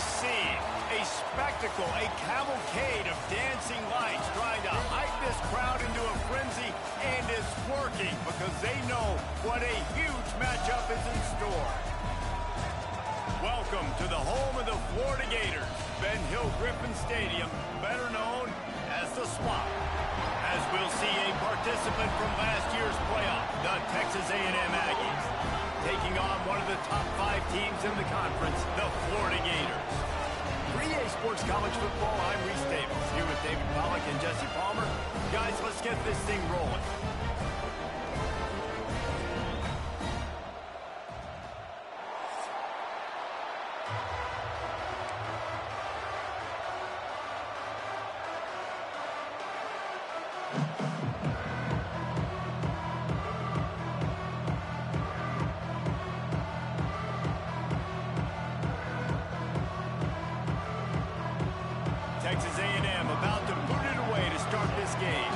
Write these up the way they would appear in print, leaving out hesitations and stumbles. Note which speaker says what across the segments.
Speaker 1: scene, a spectacle, a cavalcade of dancing lights trying to hype this crowd into a frenzy, and it's working because they know what a huge matchup is in store. Welcome to the home of the Florida Gators, Ben Hill Griffin Stadium, better known as the Swamp. As we'll see a participant from last year's playoff, the Texas A&M Aggies, taking on one of the top 5 teams in the conference, the Florida Gators. For EA Sports College Football, I'm Reese Davis, here with David Pollack and Jesse Palmer. Guys, let's get this thing rolling. Texas A&M about to put it away to start this game.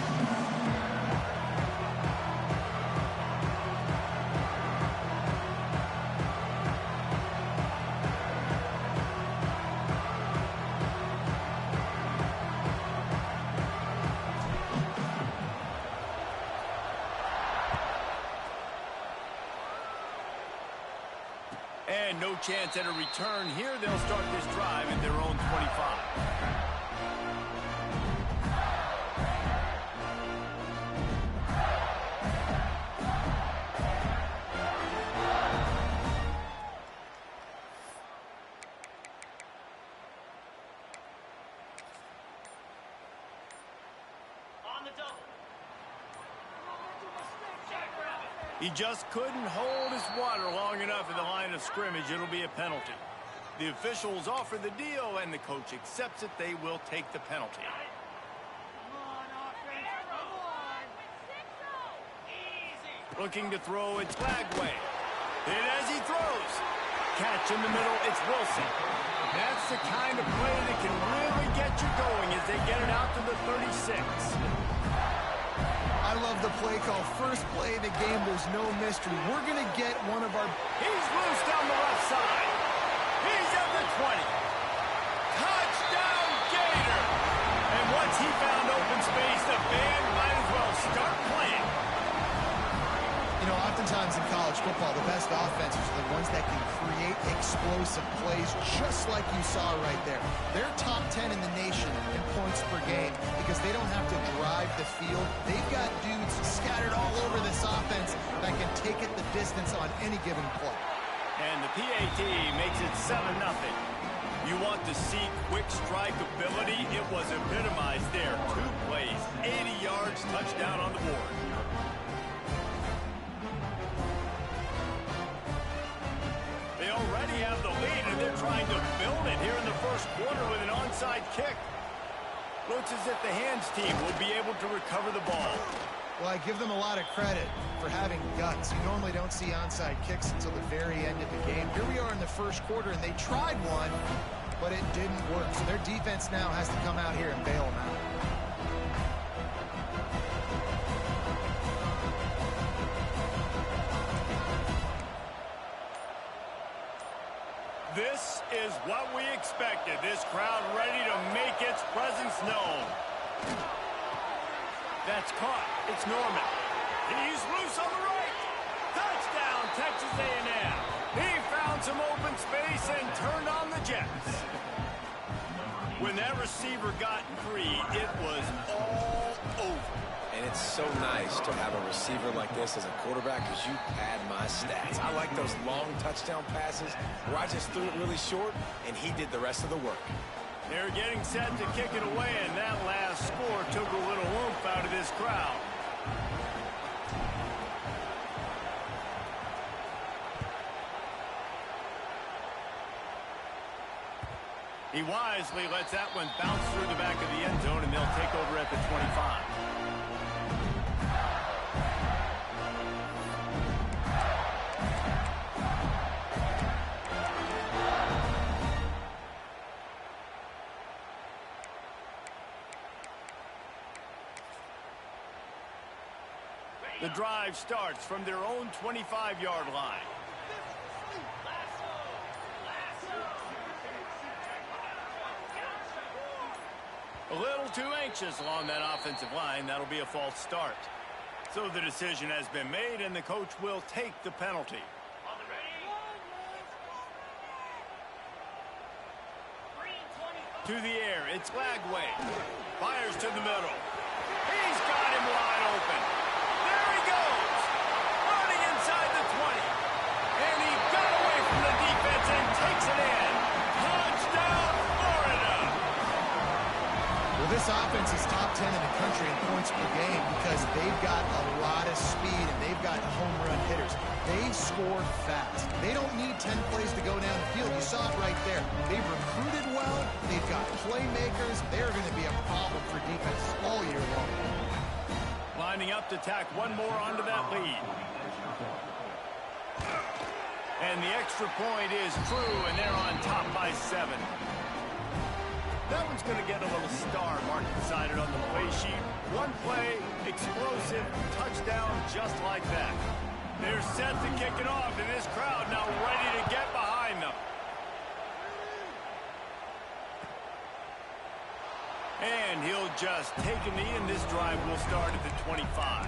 Speaker 1: And no chance at a return here. They'll start this drive at their own 25. He just couldn't hold his water long enough in the line of scrimmage. It'll be a penalty. The officials offer the deal, and the coach accepts it. They will take the penalty. Looking to throw, it's Flagway. And as he throws, catch in the middle, it's Wilson. That's the kind of play that can really get you going as they get it out to the 36.
Speaker 2: I love the play call. First play of the game, there's no mystery. We're going to get one of our...
Speaker 1: He's loose down the left side. He's at the 20. Touchdown, Gator! And once he found open space, the band might as well start playing.
Speaker 2: You know, oftentimes in college football, the best offenses are the ones that can create explosive plays, just like you saw right there. They're top 10 in the nation in points per game because they don't have to drive the field. They've got dudes scattered all over this offense that can take it the distance on any given play.
Speaker 1: And the PAT makes it 7-0. You want to see quick strike ability? It was epitomized there. 2 plays, 80 yards, touchdown on the board. They already have the lead, and they're trying to build it here in the first quarter with an onside kick. Looks as if the hands team will be able to recover the ball.
Speaker 2: Well, I give them a lot of credit for having guts. You normally don't see onside kicks until the very end of the game. Here we are in the first quarter, and they tried one, but it didn't work. So their defense now has to come out here and bail them out.
Speaker 1: This is what we expected. This crowd ready to make its presence known. That's caught. It's Norman. He's loose on the right. Touchdown, Texas A&M. He found some open space and turned on the Jets. When that receiver got free, it was all over.
Speaker 3: And it's so nice to have a receiver like this as a quarterback because you pad my stats. I like those long touchdown passes where I just threw it really short and he did the rest of the work.
Speaker 1: They're getting set to kick it away, and that last score took a little oomph out of this crowd. He wisely lets that one bounce through the back of the end zone, and they'll take over at the 25. The drive starts from their own 25-yard line. A little too anxious along that offensive line. That'll be a false start. So the decision has been made, and the coach will take the penalty. To the air, it's Lagway. Fires to the middle. He's got him wide open. There he goes. Running inside the 20. And he got away from the defense and takes it in. Touchdown, Florida.
Speaker 2: Well, this offense is top 10 in the country in points per game because they've got a lot of speed and they've got home run hitters. They score fast. They don't need 10 plays to go down the field. You saw it right there. They've recruited well. They've got playmakers. They're going to be a problem for defense all year long.
Speaker 1: Lining up to tack one more onto that lead. And the extra point is true, and they're on top by 7. That one's going to get a little star marked beside it on the play sheet. One play, explosive, touchdown, just like that. They're set to kick it off, and this crowd now ready to get behind them. And he'll just take a knee, and this drive will start at the 25.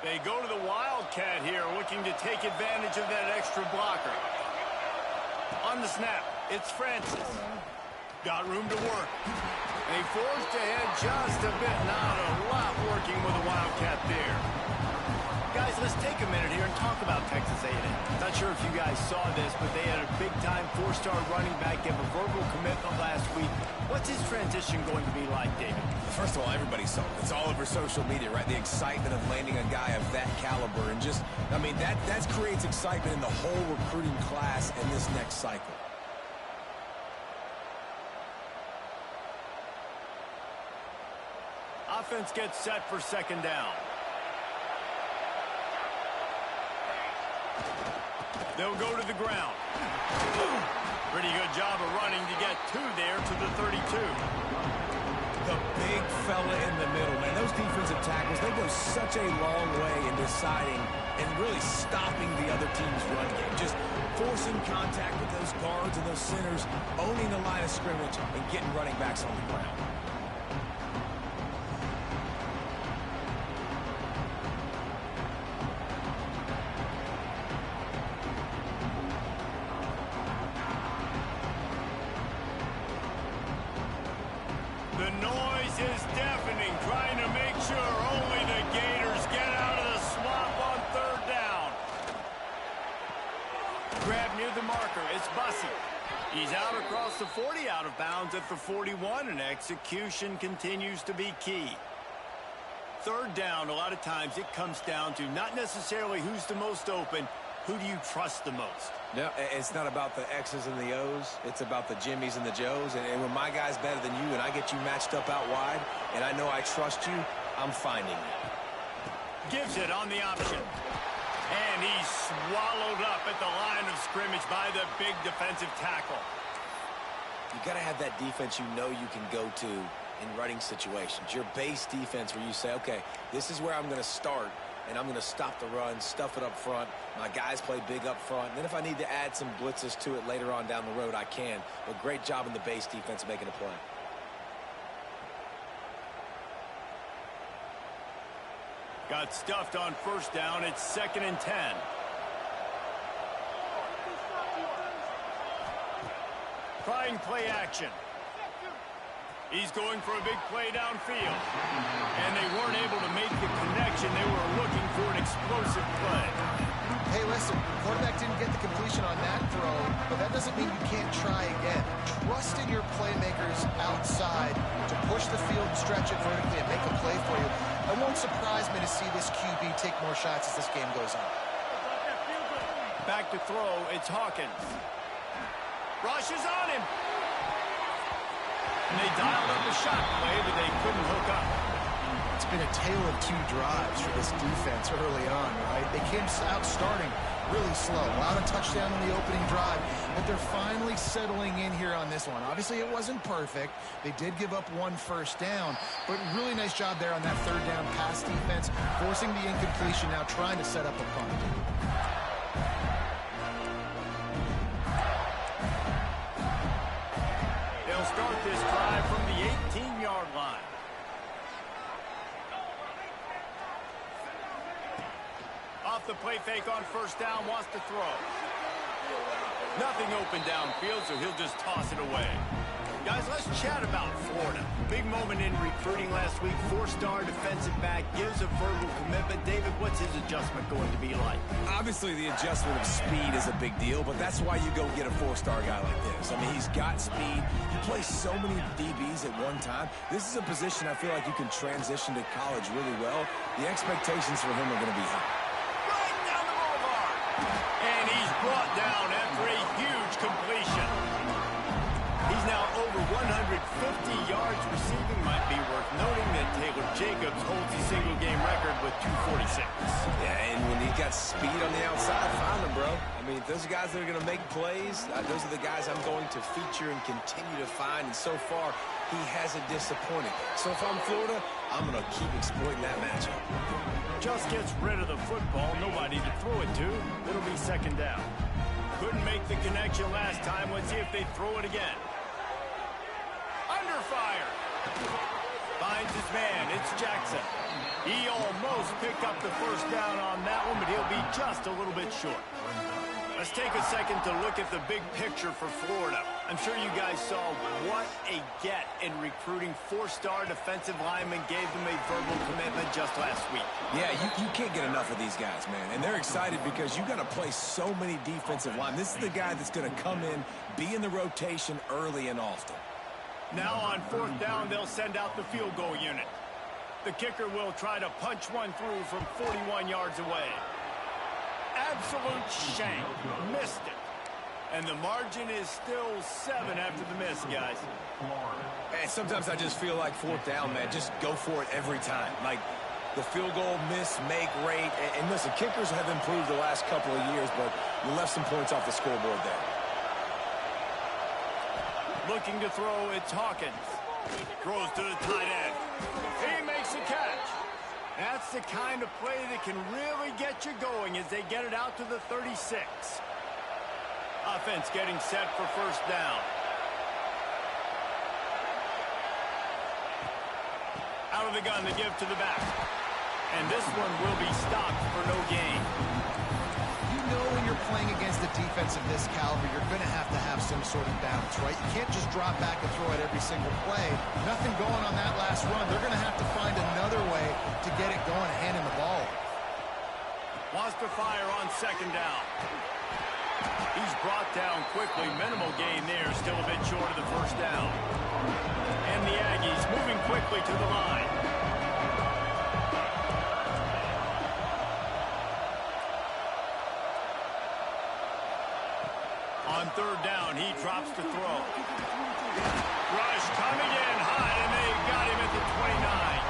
Speaker 1: They go to the Wildcat here, looking to take advantage of that extra blocker. On the snap, it's Francis. Got room to work. They forced ahead just a bit. Not a lot working with the Wildcat there. Guys, let's take a minute here and talk about Texas A&M. Not sure if you guys saw this, but they had a big-time 4-star running back give a verbal commitment last week. What's his transition going to be like, David?
Speaker 3: First of all, everybody saw it. It's all over social media, right? The excitement of landing a guy of that caliber. And just, I mean, that creates excitement in the whole recruiting class in this next cycle.
Speaker 1: Offense gets set for second down. They'll go to the ground. Pretty good job of running to get 2 there to the 32.
Speaker 3: The big fella in the middle, man. Those defensive tackles, they go such a long way in deciding and really stopping the other team's run game. Just forcing contact with those guards and those centers, owning the line of scrimmage, and getting running backs on the ground.
Speaker 1: The noise is deafening, trying to make sure only the Gators get out of the swamp on 3rd down. Grab near the marker, it's Bussey. He's out across the 40, out of bounds at the 41, and execution continues to be key. 3rd down, a lot of times it comes down to not necessarily who's the most open, who do you trust the most?
Speaker 3: No, it's not about the X's and the O's. It's about the Jimmies and the Joes. And when my guy's better than you and I get you matched up out wide and I know I trust you, I'm finding you.
Speaker 1: Gives it on the option. And he's swallowed up at the line of scrimmage by the big defensive tackle.
Speaker 3: You got to have that defense you know you can go to in running situations. Your base defense where you say, okay, this is where I'm going to start. And I'm going to stop the run, stuff it up front. My guys play big up front. And then if I need to add some blitzes to it later on down the road, I can. But great job in the base defense making a play.
Speaker 1: Got stuffed on 1st down. It's 2nd and 10. Trying play action. He's going for a big play downfield. And they weren't able to make the connection. They were looking for an explosive play.
Speaker 2: Hey, listen, the quarterback didn't get the completion on that throw, but that doesn't mean you can't try again. Trust in your playmakers outside to push the field, stretch it vertically, and make a play for you. It won't surprise me to see this QB take more shots as this game goes on.
Speaker 1: Back to throw, it's Hawkins. Rushes on him. And they dialed up a shot play, but they couldn't hook up.
Speaker 2: It's been a tale of 2 drives for this defense early on, right? They came out starting really slow. Allowed a touchdown on the opening drive, but they're finally settling in here on this one. Obviously, it wasn't perfect. They did give up 1 first down, but really nice job there on that 3rd down pass defense, forcing the incompletion, now trying to set up a punt.
Speaker 1: They'll start this drive from the 18-yard line. Off the play fake on first down, wants to throw. Nothing open downfield, so he'll just toss it away. Guys, let's chat about Florida. Big moment in recruiting last week. 4-star defensive back gives a verbal commitment. David, what's his adjustment going to be like?
Speaker 3: Obviously, the adjustment of speed is a big deal, but that's why you go get a 4-star guy like this. I mean, he's got speed. He plays so many DBs at one time. This is a position I feel like you can transition to college really well. The expectations for him are going to be high.
Speaker 1: Right down the boulevard. And he's brought down after a huge completion. He's now over 150 yards receiving. Might be worth noting that Taylor Jacobs holds the single-game record with 246.
Speaker 3: Yeah, and when he got speed on the outside, find him, bro. I mean, those are guys that are going to make plays. Those are the guys I'm going to feature and continue to find. And so far, he hasn't disappointed. So if I'm Florida, I'm going to keep exploiting that matchup.
Speaker 1: Just gets rid of the football. Nobody to throw it to. It'll be 2nd down. Couldn't make the connection last time. Let's see if they throw it again. Under fire. Finds his man. It's Jackson. He almost picked up the first down on that one, but he'll be just a little bit short. Let's take a second to look at the big picture for Florida. I'm sure you guys saw what a get in recruiting. 4-star defensive linemen gave them a verbal commitment just last week.
Speaker 3: Yeah, you can't get enough of these guys, man. And they're excited because you got to play so many defensive line. This is the guy that's going to come in, be in the rotation early and often.
Speaker 1: Now on 4th down, they'll send out the field goal unit. The kicker will try to punch one through from 41 yards away. Absolute shank. Missed it. And the margin is still 7 after the miss, guys.
Speaker 3: And sometimes I just feel like 4th down, man. Just go for it every time. Like the field goal miss, make rate. And listen, kickers have improved the last couple of years, but you left some points off the scoreboard there.
Speaker 1: Looking to throw, it's Hawkins. Throws to the tight end. He makes a catch. That's the kind of play that can really get you going as they get it out to the 36. Offense getting set for first down. Out of the gun, they give to the back. And this one will be stopped for no gain.
Speaker 2: You know when you're playing against a defense of this caliber, you're going to have some sort of balance, right? You can't just drop back and throw it every single play. Nothing going on that last run. They're going to have to find another way to get it going and hand him the ball.
Speaker 1: Wants to fire on 2nd down. He's brought down quickly. Minimal gain there. Still a bit short of the first down. And the Aggies moving quickly to the line. On 3rd down, he drops to throw. Rush coming in high, and they got him at the 29.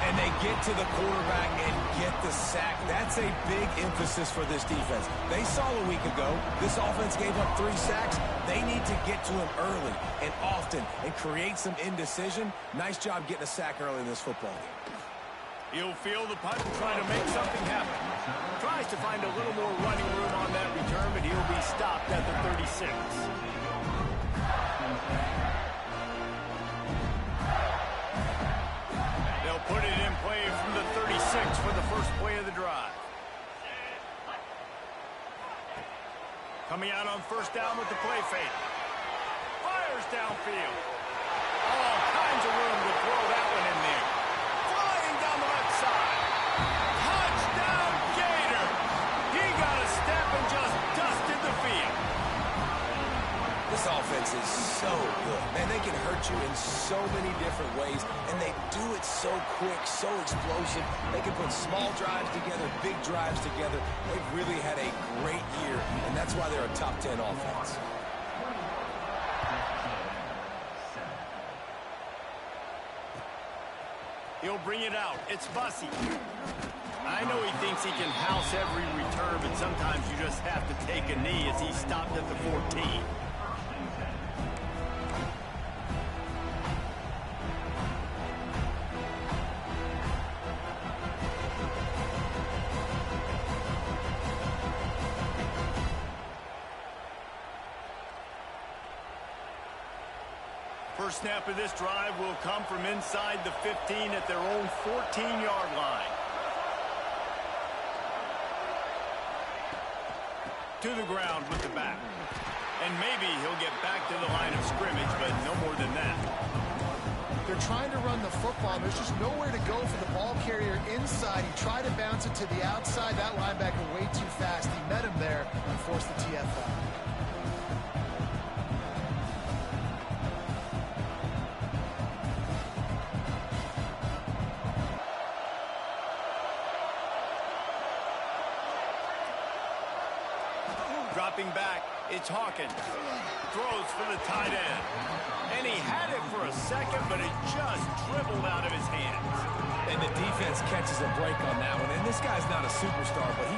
Speaker 3: And they get to the quarterback and get the sack. That's a big emphasis for this defense. They saw a week ago, this offense gave up 3 sacks. They need to get to him early and often and create some indecision. Nice job getting a sack early in this football game.
Speaker 1: He'll feel the punt and try to make something happen. Tries to find a little more running room on that return, but he'll be stopped at the 36. They'll put it in play from the 36 for the first play of the drive. Coming out on first down with the play fake. Fires downfield. All kinds of room to throw that one in there. Flying down the left side. Touchdown Gator. He got a step and just dusted the field.
Speaker 3: This offense is so good. Man, they can hurt you in so many different ways, and they do it so quick, so explosive. They can put small drives together, big drives together. They've really had a great year, and that's why they're a top 10 offense.
Speaker 1: He'll bring it out. It's Bussy. I know he thinks he can house every return, but sometimes you just have to take a knee as he stopped at the 14. First snap of this drive will come from inside the 15 at their own 14-yard line. To the ground with the back. And maybe he'll get back to the line of scrimmage, but no more than that.
Speaker 2: They're trying to run the football. There's just nowhere to go for the ball carrier inside. He tried to bounce it to the outside. That linebacker way too fast. He met him there and forced the TFL.
Speaker 1: Dropping back, it's Hawkins. Throws for the tight end. And he had it for a second, but it just dribbled out of his hands.
Speaker 3: And the defense catches a break on that one. And this guy's not a superstar, but he